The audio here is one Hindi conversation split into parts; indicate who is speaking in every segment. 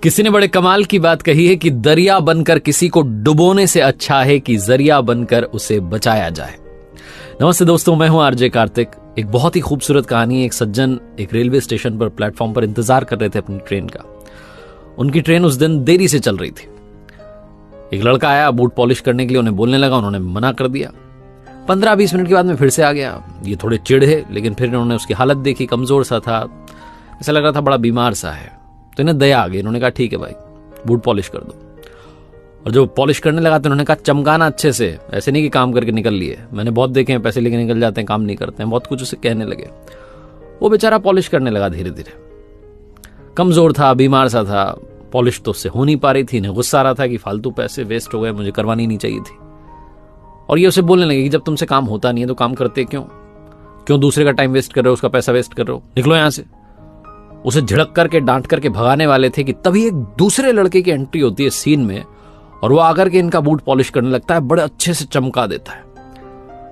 Speaker 1: किसी ने बड़े कमाल की बात कही है कि दरिया बनकर किसी को डुबोने से अच्छा है कि जरिया बनकर उसे बचाया जाए। नमस्ते दोस्तों, मैं हूं आरजे कार्तिक। एक बहुत ही खूबसूरत कहानी है। एक सज्जन एक रेलवे स्टेशन पर प्लेटफॉर्म पर इंतजार कर रहे थे अपनी ट्रेन का। उनकी ट्रेन उस दिन देरी से चल रही थी। एक लड़का आया बूट पॉलिश करने के लिए, उन्हें बोलने लगा, उन्होंने मना कर दिया। 15-20 मिनट के बाद में फिर से आ गया। ये थोड़े चिढ़े, लेकिन फिर इन्होंने उसकी हालत देखी, कमजोर सा था, ऐसा लग रहा था बड़ा बीमार सा है। तो इन्हें दया आ गई। इन्होंने कहा ठीक है भाई, बूट पॉलिश कर दो। और जो पॉलिश करने लगा तो उन्होंने कहा चमकाना अच्छे से, ऐसे नहीं कि काम करके निकल लिए। मैंने बहुत देखे हैं, पैसे लेके निकल जाते हैं, काम नहीं करते हैं। बहुत कुछ उसे कहने लगे। वो बेचारा पॉलिश करने लगा धीरे धीरे। कमजोर था, बीमार सा था, पॉलिश तो उससे हो नहीं पा रही थी। इन्हें गुस्सा आ रहा था कि फालतू पैसे वेस्ट हो गए, मुझे करवानी नहीं चाहिए थी। और ये उसे बोलने लगे कि जब तुमसे काम होता नहीं है तो काम करते क्यों दूसरे का टाइम वेस्ट कर रहे हो, उसका पैसा वेस्ट कर रहे हो, निकलो यहां से। उसे झिड़क करके डांट करके भगाने वाले थे कि तभी एक दूसरे लड़के की एंट्री होती है सीन में, और वो आकर के इनका बूट पॉलिश करने लगता है। बड़े अच्छे से चमका देता है,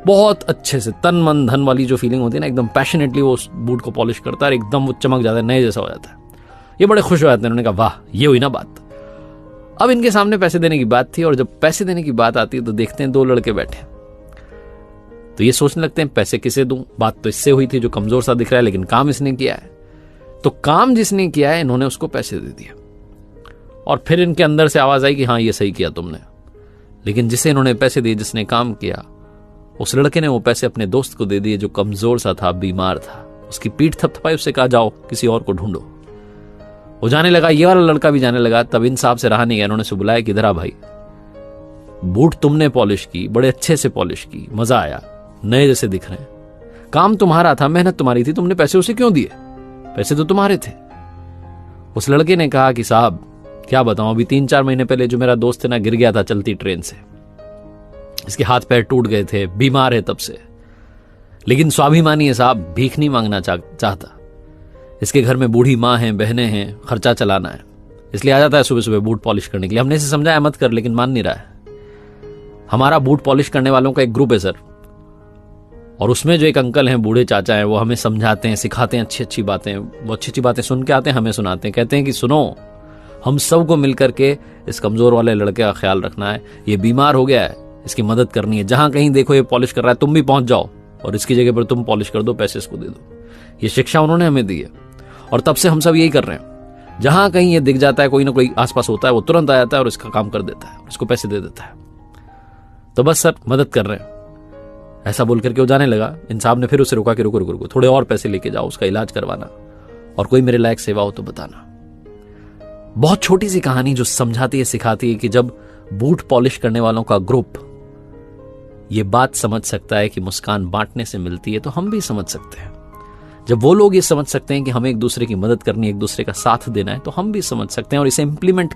Speaker 1: बहुत अच्छे से, तन मन धन वाली जो फीलिंग होती है ना, एकदम पैशनेटली वो उस बूट को पॉलिश करता है, एकदम वो चमक जाता है, नए जैसा हो जाता है। ये बड़े खुश हो जाते हैं। उन्होंने कहा वाह, ये हुई ना बात। अब इनके सामने पैसे देने की बात थी, और जब पैसे देने की बात आती है तो देखते हैं दो लड़के बैठे। तो ये सोचने लगते हैं पैसे किसे दूं। बात तो इससे हुई थी जो कमजोर सा दिख रहा है, लेकिन काम इसने किया है। तो काम जिसने किया है, इन्होंने उसको पैसे दे दिए। और फिर इनके अंदर से आवाज आई कि हाँ, ये सही किया तुमने। लेकिन जिसे इन्होंने पैसे दिए, जिसने काम किया, उस लड़के ने वो पैसे अपने दोस्त को दे दिए जो कमजोर सा था, बीमार था। उसकी पीठ थपथपाई, उससे कहा जाओ किसी और को ढूंढो। वो जाने लगा, ये वाला लड़का भी जाने लगा। तब इन साहब से रहा नहीं गया। इन्होंने उसे बुलाया कि इधर आ भाई, बूट तुमने पॉलिश की, बड़े अच्छे से पॉलिश की, मजा आया, नए जैसे दिख रहे हैं। काम तुम्हारा था, मेहनत तुम्हारी थी, तुमने पैसे उसे क्यों दिए? पैसे तो तुम्हारे थे। उस लड़के ने कहा कि साहब क्या बताऊं, अभी 3-4 महीने पहले जो मेरा दोस्त है ना, गिर गया था चलती ट्रेन से। इसके हाथ पैर टूट गए थे, बीमार है तब से। लेकिन स्वाभिमानी है साहब, भीख नहीं मांगना चाहता। इसके घर में बूढ़ी माँ है, बहनें हैं, खर्चा चलाना है, इसलिए आ जाता है सुबह सुबह बूट पॉलिश करने के लिए। हमने इसे समझाया मत कर, लेकिन मान नहीं रहा है। हमारा बूट पॉलिश करने वालों का एक ग्रुप है सर, और उसमें जो एक अंकल हैं, बूढ़े चाचा हैं, वो हमें समझाते हैं, सिखाते हैं अच्छी अच्छी बातें। वो अच्छी अच्छी बातें सुन के आते हैं, हमें सुनाते हैं, कहते हैं कि सुनो, हम सबको मिलकर के इस कमजोर वाले लड़के का ख्याल रखना है। ये बीमार हो गया है, इसकी मदद करनी है। जहां कहीं देखो ये पॉलिश कर रहा है, तुम भी पहुंच जाओ और इसकी जगह पर तुम पॉलिश कर दो, पैसे इसको दे दो। ये शिक्षा उन्होंने हमें दी है, और तब से हम सब यही कर रहे हैं। जहां कहीं ये दिख जाता है, कोई ना कोई आसपास होता है, वो तुरंत आ जाता है और इसका काम कर देता है, इसको पैसे दे देता है। तो बस सर, मदद कर रहे हैं, ऐसा बोल करके वो जाने लगा। इन साहब ने फिर उसे रोका कि रुको रुको रुको, थोड़े और पैसे लेके जाओ, उसका इलाज करवाना, और कोई मेरे लायक सेवा हो तो बताना। बहुत छोटी सी कहानी जो समझाती है, सिखाती है कि जब बूट पॉलिश करने वालों का ग्रुप ये बात समझ सकता है कि मुस्कान बांटने से मिलती है, तो हम भी समझ सकते हैं। जब वो लोग ये समझ सकते हैं कि हमें एक दूसरे की मदद करनी है, एक दूसरे का साथ देना है, तो हम भी समझ सकते हैं और इसे इंप्लीमेंट